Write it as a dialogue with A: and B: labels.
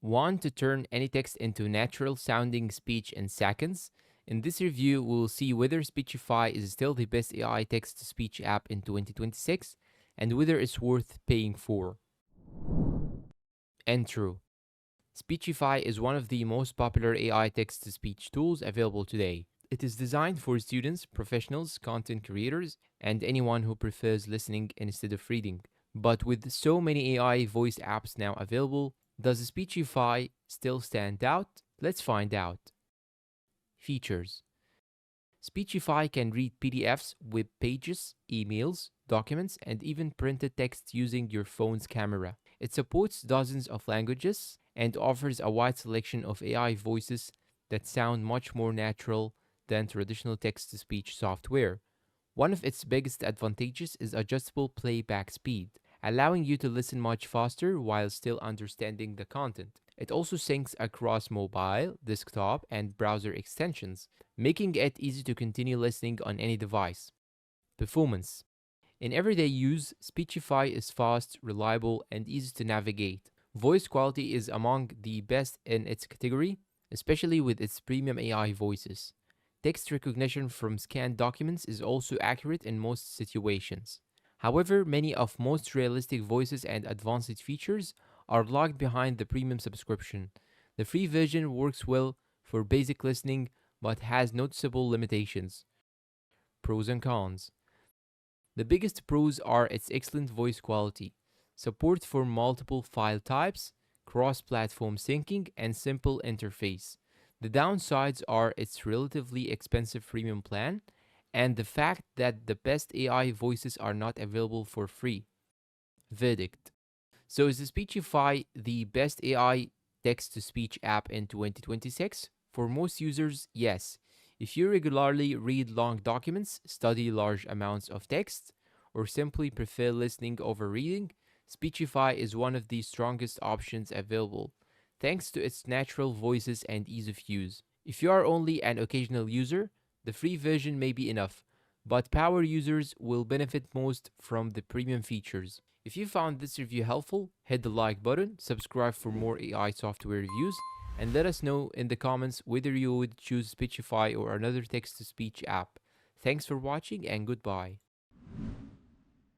A: Want to turn any text into natural sounding speech in seconds? In this review, we'll see whether Speechify is still the best AI text to speech app in 2026 and whether it's worth paying for. And true. Speechify is one of the most popular AI text to speech tools available today. It is designed for students, professionals, content creators, and anyone who prefers listening instead of reading. But with so many AI voice apps now available, does Speechify still stand out? Let's find out. Features: Speechify can read PDFs, web pages, emails, documents, and even printed text using your phone's camera. It supports dozens of languages and offers a wide selection of AI voices that sound much more natural than traditional text to speech software. One of its biggest advantages is adjustable playback speed, allowing you to listen much faster while still understanding the content. It also syncs across mobile, desktop, and browser extensions, making it easy to continue listening on any device. Performance: in everyday use, Speechify is fast, reliable, and easy to navigate. Voice quality is among the best in its category, especially with its premium AI voices. Text recognition from scanned documents is also accurate in most situations. However, many of most realistic voices and advanced features are locked behind the premium subscription. The free version works well for basic listening but has noticeable limitations. Pros and cons: the biggest pros are its excellent voice quality, support for multiple file types, cross-platform syncing, and simple interface. The downsides are its relatively expensive premium plan and the fact that the best AI voices are not available for free. Verdict: so is Speechify the best AI text to speech app in 2026? For most users, yes. If you regularly read long documents, study large amounts of text, or simply prefer listening over reading, Speechify is one of the strongest options available, thanks to its natural voices and ease of use. If you are only an occasional user, the free version may be enough, but power users will benefit most from the premium features. If you found this review helpful, hit the like button, subscribe for more AI software reviews, and let us know in the comments whether you would choose Speechify or another text to speech app. Thanks for watching and goodbye.